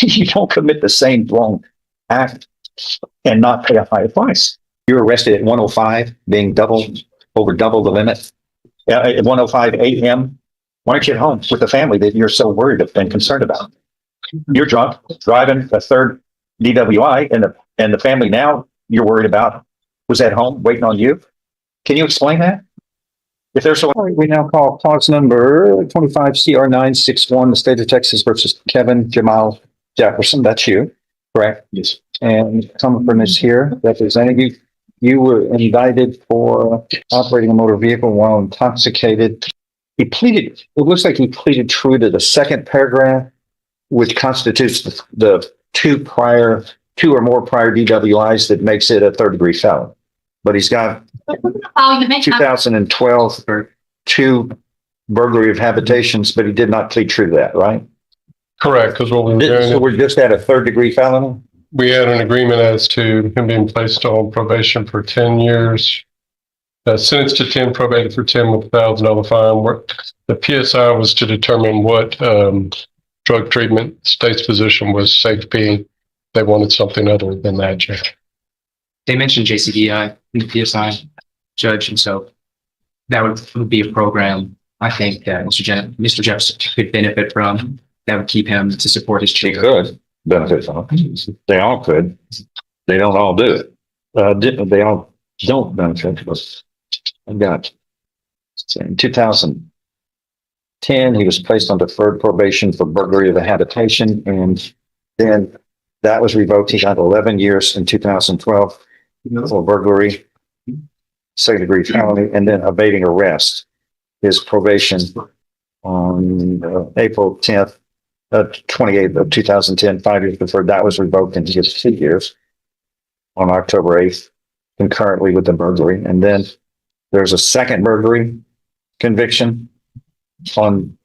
You don't commit the same wrong act and not pay a higher price. You're arrested at 1:05, being over double the limit. At 1:05 a.m. Why aren't you at home with the family that you're so worried and concerned about? You're drunk, driving a third DWI, and the family now you're worried about was at home waiting on you. Can you explain that? If there's so, we now call clause number 25 CR 961, the state of Texas versus Kevin Jamal Jefferson. That's you, correct? Yes. And someone is here representing you. You were indicted for operating a motor vehicle while intoxicated. It looks like he pleaded true to the second paragraph, which constitutes the two or more prior DWIs that makes it a third degree felon. But he's got 2012 or 2 burglary of habitations, but he did not plead true to that, right? Correct, because what we were doing, so we're just at a third degree felony? We had an agreement as to him being placed on probation for 10 years, sentenced to 10, probated for 10 with $1,000 fine. The PSI was to determine what drug treatment state's position was safety. They wanted something other than that, Judge. They mentioned JCDI in the PSI, Judge, and so that would be a program I think that Mr. Jefferson could benefit from. That would keep him to support his He children. could benefit from it. They all could. They don't all do it. They all don't benefit. But I got in 2010, he was placed on deferred probation for burglary of a habitation, and then that was revoked. He got 11 years in 2012 for burglary, second degree felony, and then evading arrest. His probation on April 10th, 28th of 2010, 5 years deferred, that was revoked and he gets 2 years on October 8th, concurrently with the burglary. And then there's a second burglary conviction on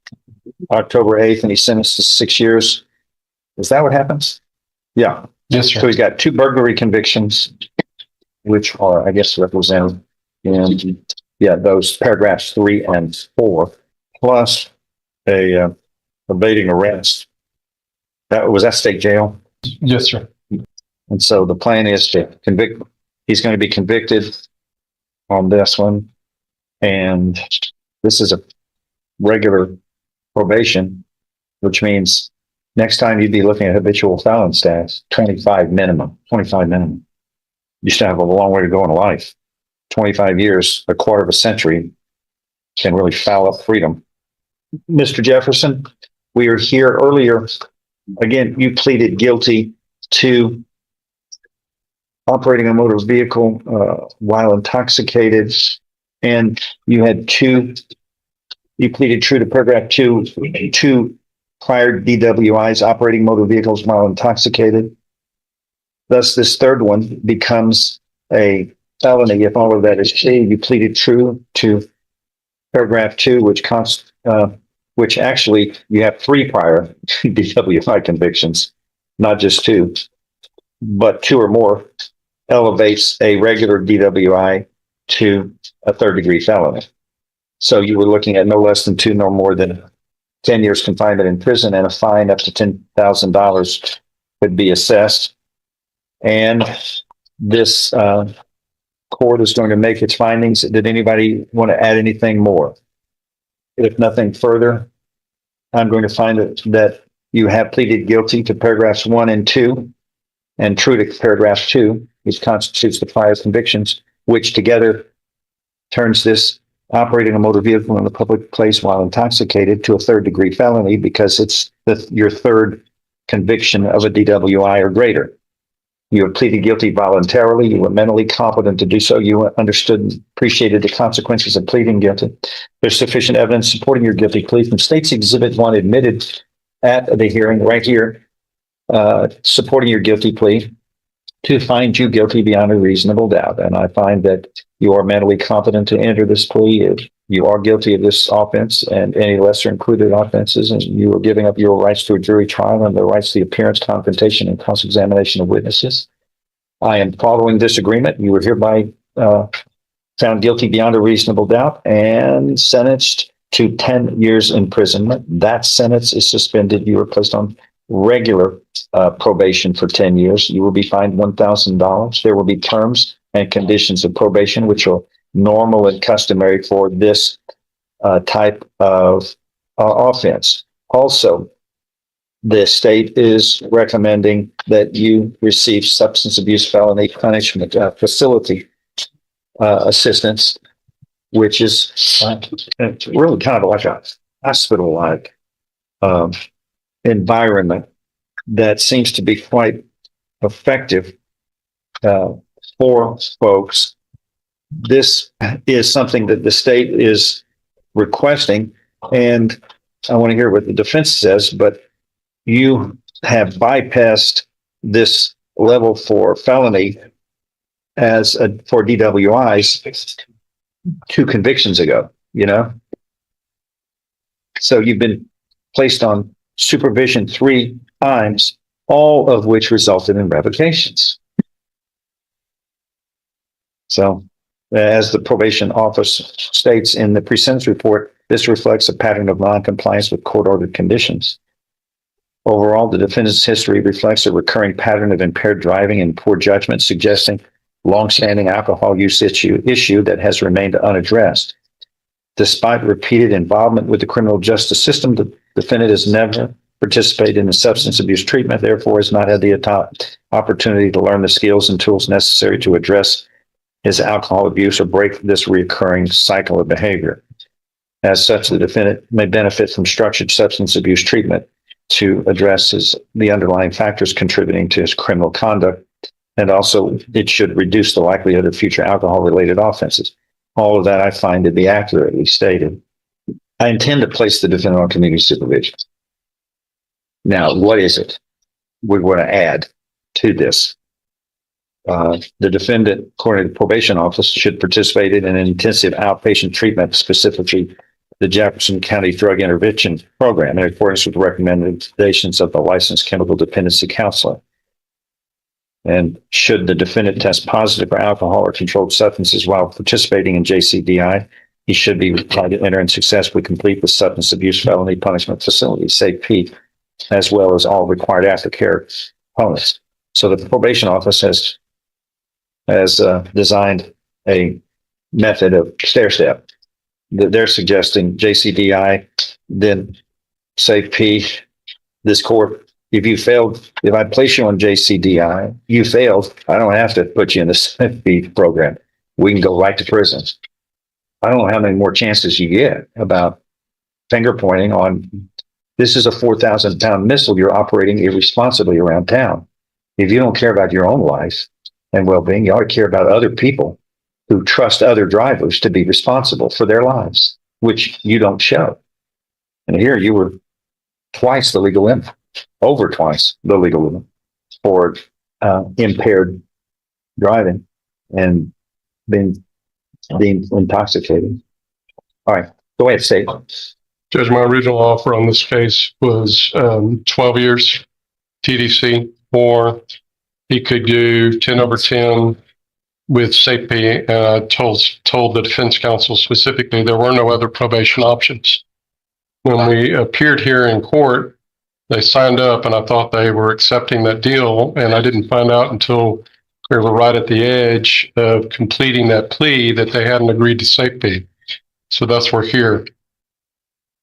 October 8th, and he's sentenced to 6 years. Is that what happens? Yeah. Yes, sir. So he's got 2 burglary convictions, which are, I guess, represented in, those paragraphs 3 and 4, plus a evading arrest. Was that state jail? Yes, sir. And so the plan is to convict, he's going to be convicted on this one. And this is a regular probation, which means next time you'd be looking at habitual felon status, 25 minimum. You still have a long way to go in life. 25 years, a quarter of a century can really foul up freedom. Mr. Jefferson, we were here earlier. Again, you pleaded guilty to operating a motor vehicle while intoxicated, and you pleaded true to paragraph 2, 2 prior DWIs, operating motor vehicles while intoxicated. Thus, this third one becomes a felony if all of that is true. You pleaded true to paragraph 2, which actually you have 3 prior DWI convictions, not just 2, but 2 or more elevates a regular DWI to a third degree felony. So you were looking at no less than 2, no more than 10 years confinement in prison, and a fine up to $10,000 could be assessed. And this court is going to make its findings. Did anybody want to add anything more? If nothing further, I'm going to find that you have pleaded guilty to paragraphs 1 and 2, and true to paragraph 2, which constitutes the prior convictions, which together turns this operating a motor vehicle in a public place while intoxicated to a third degree felony, because it's your third conviction of a DWI or greater. You have pleaded guilty voluntarily. You were mentally competent to do so. You understood and appreciated the consequences of pleading guilty. There's sufficient evidence supporting your guilty plea from State's Exhibit 1 admitted at the hearing right here, supporting your guilty plea to find you guilty beyond a reasonable doubt. And I find that you are mentally competent to enter this plea. If you are guilty of this offense and any lesser included offenses, and you are giving up your rights to a jury trial and the rights to the appearance, confrontation, and cross-examination of witnesses. I am following this agreement. You were hereby found guilty beyond a reasonable doubt and sentenced to 10 years imprisonment. That sentence is suspended. You were placed on regular probation for 10 years, you will be fined $1,000. There will be terms and conditions of probation, which are normal and customary for this type of offense. Also, the state is recommending that you receive substance abuse felony punishment facility assistance, which is really kind of like a hospital-like environment that seems to be quite effective for folks. This is something that the state is requesting, and I want to hear what the defense says, but you have bypassed this level for felony as for DWIs 2 convictions ago, you know? So you've been placed on supervision 3 times, all of which resulted in revocations. So as the probation office states in the pre-sentence report, this reflects a pattern of non-compliance with court-ordered conditions. Overall, the defendant's history reflects a recurring pattern of impaired driving and poor judgment, suggesting long-standing alcohol use issue that has remained unaddressed. Despite repeated involvement with the criminal justice system, the defendant has never participated in substance abuse treatment, therefore has not had the opportunity to learn the skills and tools necessary to address his alcohol abuse or break this recurring cycle of behavior. As such, the defendant may benefit from structured substance abuse treatment to address the underlying factors contributing to his criminal conduct, and also it should reduce the likelihood of future alcohol-related offenses. All of that I find to be accurately stated. I intend to place the defendant on community supervision. Now, what is it we want to add to this? The defendant, according to the probation office, should participate in an intensive outpatient treatment, specifically the Jefferson County Drug Intervention Program, in accordance with the recommendations of the licensed chemical dependency counselor. And should the defendant test positive for alcohol or controlled substances while participating in JCDI, he should be required to enter and successfully complete the substance abuse felony punishment facility, SAFE, as well as all required aftercare components. So the probation office has designed a method of stair-step. They're suggesting JCDI, then SAFE, this court. If you failed, if I place you on JCDI, you failed, I don't have to put you in the SAFE program. We can go right to prison. I don't know how many more chances you get about finger pointing on, this is a 4,000-pound missile. You're operating irresponsibly around town. If you don't care about your own life and well-being, you ought to care about other people who trust other drivers to be responsible for their lives, which you don't show. And here you were twice the legal limit, over twice the legal limit for impaired driving and being intoxicated. All right, go ahead, say it. Judge, my original offer on this case was 12 years TDC, or he could do 10 over 10 with safety. And I told the defense counsel specifically there were no other probation options. When we appeared here in court, they signed up and I thought they were accepting that deal. And I didn't find out until we were right at the edge of completing that plea that they hadn't agreed to safety. So thus we're here.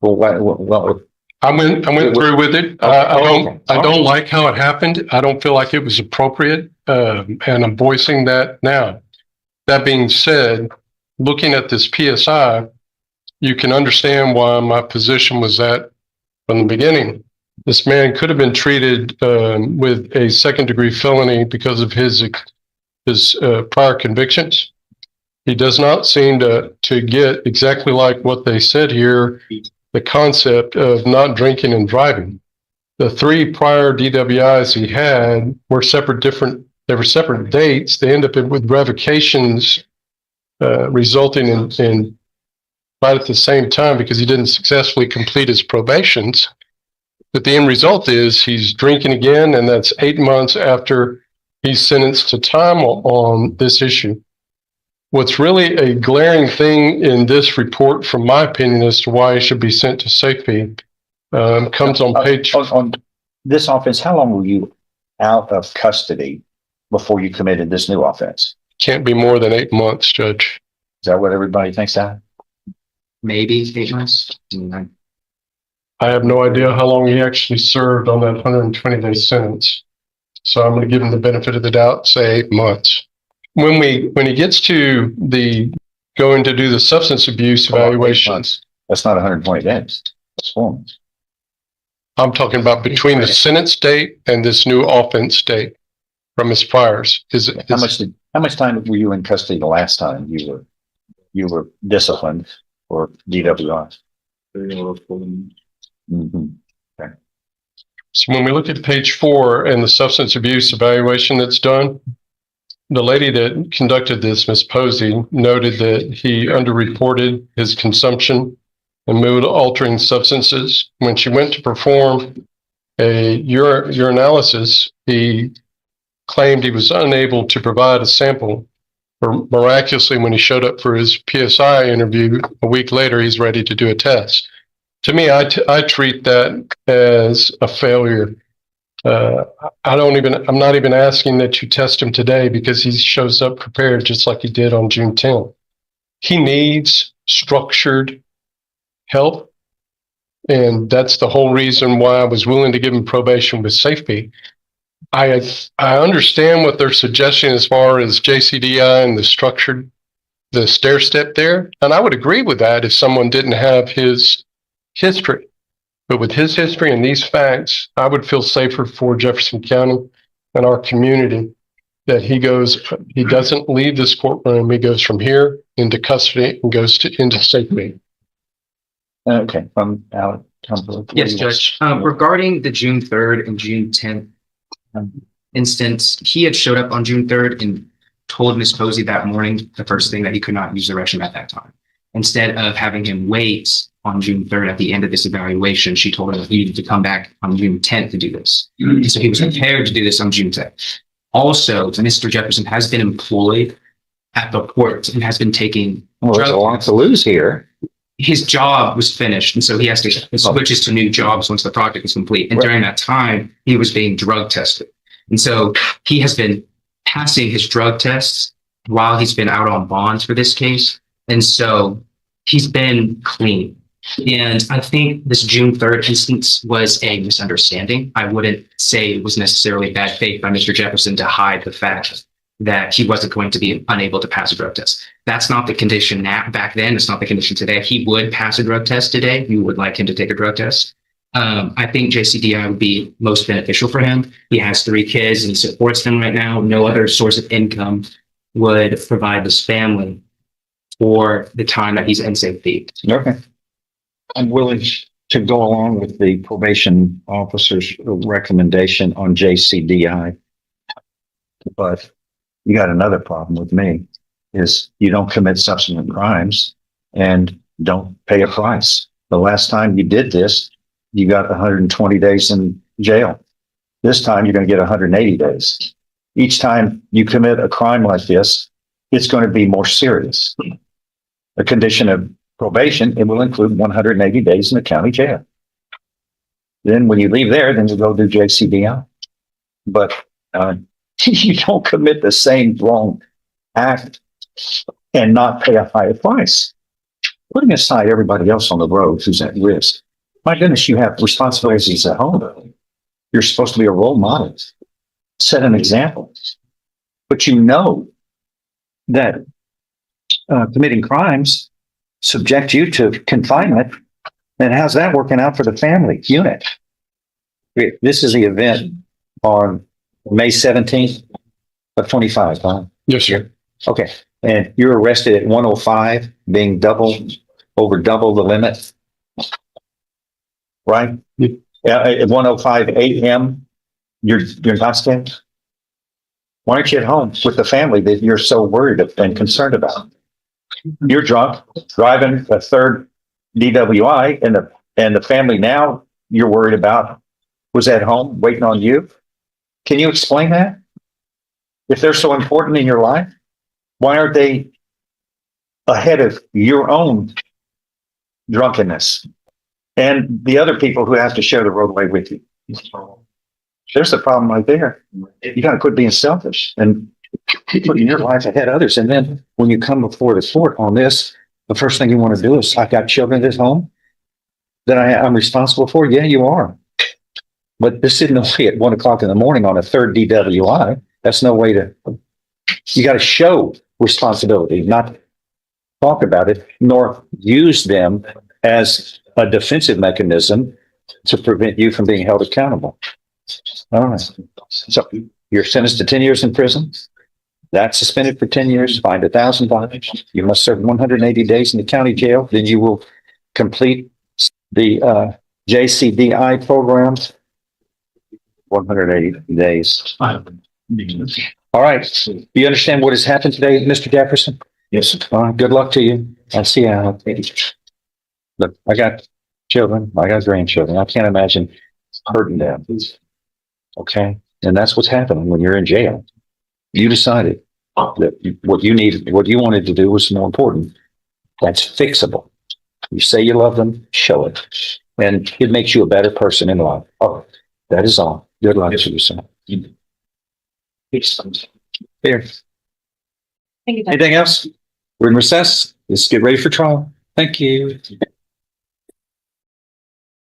Well, I went through with it. I don't like how it happened. I don't feel like it was appropriate, and I'm voicing that now. That being said, looking at this PSI, you can understand why my position was that from the beginning. This man could have been treated with a second-degree felony because of his prior convictions. He does not seem to get exactly like what they said here, the concept of not drinking and driving. The 3 prior DWIs he had were separate dates. They end up with revocations resulting in right at the same time because he didn't successfully complete his probations. But the end result is he's drinking again, and that's 8 months after he's sentenced to time on this issue. What's really a glaring thing in this report, from my opinion, as to why he should be sent to safety, comes on page. this offense, how long were you out of custody before you committed this new offense? Can't be more than 8 months, Judge. Is that what everybody thinks that? Maybe 8 months. I have no idea how long he actually served on that 120-day sentence. So I'm going to give him the benefit of the doubt, say 8 months. When he gets to going to do the substance abuse evaluation, That's not 120 days. That's 4 months. I'm talking about between the sentence date and this new offense date from his priors. How much time were you in custody the last time you were disciplined for DWI? Mm-hmm. So when we look at page 4 and the substance abuse evaluation that's done, the lady that conducted this, Ms. Posey, noted that he underreported his consumption and mood altering substances. When she went to perform a urinalysis, he claimed he was unable to provide a sample. Miraculously, when he showed up for his PSI interview a week later, he's ready to do a test. To me, I treat that as a failure. I'm not even asking that you test him today because he shows up prepared just like he did on June 10th. He needs structured help. And that's the whole reason why I was willing to give him probation with safety. I understand what they're suggesting as far as JCDI and the stair step there. And I would agree with that if someone didn't have his history. But with his history and these facts, I would feel safer for Jefferson County and our community that he doesn't leave this courtroom. He goes from here into custody and goes into safety. Okay, Alex. Yes, Judge. Regarding the June 3rd and June 10th instance, he had showed up on June 3rd and told Ms. Posey that morning, the first thing, that he could not use the restroom at that time. Instead of having him wait on June 3rd at the end of this evaluation, she told him that he needed to come back on June 10th to do this. So he was prepared to do this on June 10th. Also, Mr. Jefferson has been employed at the court and has been taking There's a lot to lose here. His job was finished, and so he has to switches to new jobs once the project is complete. And during that time, he was being drug tested. And so he has been passing his drug tests while he's been out on bonds for this case. And so he's been clean. And I think this June 3rd instance was a misunderstanding. I wouldn't say it was necessarily bad faith by Mr. Jefferson to hide the fact that he wasn't going to be unable to pass a drug test. That's not the condition back then. It's not the condition today. He would pass a drug test today. You would like him to take a drug test. I think JCDI would be most beneficial for him. He has 3 kids and he supports them right now. No other source of income would provide this family for the time that he's in safety. Okay. I'm willing to go along with the probation officer's recommendation on JCDI. But you got another problem with me, is you don't commit substantive crimes and don't pay a price. The last time you did this, you got 120 days in jail. This time you're going to get 180 days. Each time you commit a crime like this, it's going to be more serious. A condition of probation, it will include 180 days in the county jail. Then when you leave there, then you go do JCDI. But you don't commit the same wrong act and not pay a higher price. Putting aside everybody else on the road who's at risk. My goodness, you have responsibilities at home. You're supposed to be a role model, set an example. But you know that committing crimes subject you to confinement. And how's that working out for the family unit? This is the event on May 17th of 25, huh? Yes, sir. Okay. And you're arrested at 1:05, being over double the limit. Right? Yeah, at 1:05 a.m., you're intoxicated. Why aren't you at home with the family that you're so worried and concerned about? You're drunk, driving a third DWI, and the family now you're worried about was at home waiting on you. Can you explain that? If they're so important in your life, why aren't they ahead of your own drunkenness and the other people who have to share the roadway with you? There's the problem right there. You gotta quit being selfish and putting your life ahead of others. And then when you come before the court on this, the first thing you want to do is, I've got children at home that I'm responsible for. Yeah, you are. But this isn't okay at 1 o'clock in the morning on a third DWI. That's no way to, you got to show responsibility, not talk about it, nor use them as a defensive mechanism to prevent you from being held accountable. All right. So you're sentenced to 10 years in prison. That's suspended for 10 years, fined $1,000. You must serve 180 days in the county jail. Then you will complete the JCDI programs. 180 days. All right. Do you understand what has happened today, Mr. Jefferson? Yes. All right. Good luck to you. I'll see you out. Look, I got children. I got grandchildren. I can't imagine hurting them. Okay. And that's what's happening when you're in jail. You decided that what you wanted to do was more important. That's fixable. You say you love them, show it. And it makes you a better person in life. Oh, that is all. Good luck to you, son. Here. Thank you. Anything else? We're in recess. Let's get ready for trial. Thank you.